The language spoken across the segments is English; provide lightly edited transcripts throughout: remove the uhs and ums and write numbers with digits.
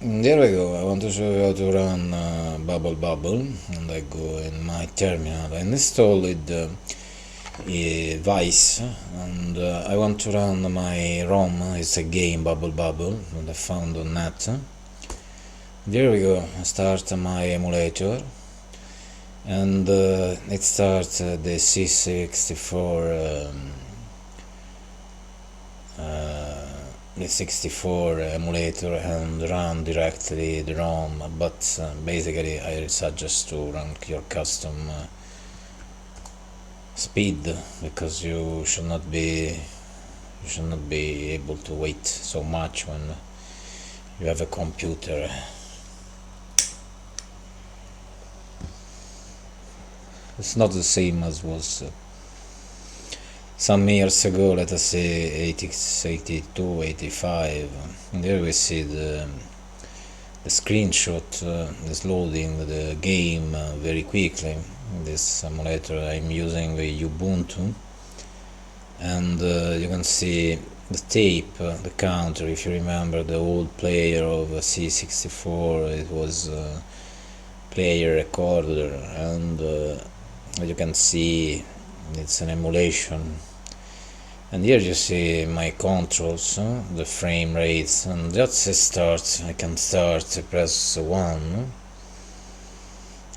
There we go. I want to show you how to run Bubble Bubble, and I go in my terminal. I installed Vice, and I want to run my ROM. It's a game Bubble Bubble that I found on net. There we go. I start my emulator, and it starts the C64. The 64 emulator and run directly the ROM, but basically I suggest to run your custom speed, because you should not be able to wait so much when you have a computer. It's not the same as was some years ago, let us say 82, 85. There we see the screenshot is loading the game very quickly. In this emulator I'm using Ubuntu, and you can see the tape, the counter. If you remember the old player of C64, it was player recorder, and you can see it's an emulation. And here you see my controls, the frame rates, and that's a start. I can start, press 1.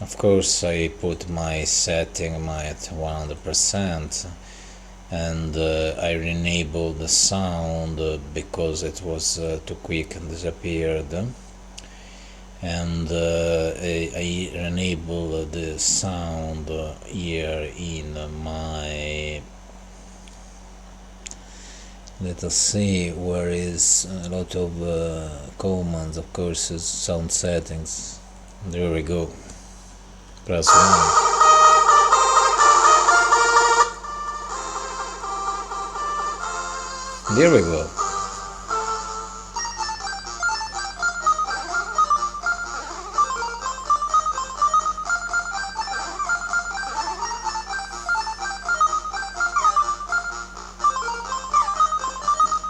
Of course I put my setting at 100%, and I enabled the sound because it was too quick and disappeared, and I enable the sound here in my, let us see where is a lot of commands, of course, is sound settings. There we go. Press 1. There we go.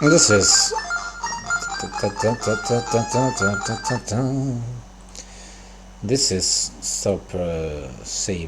This is stop save.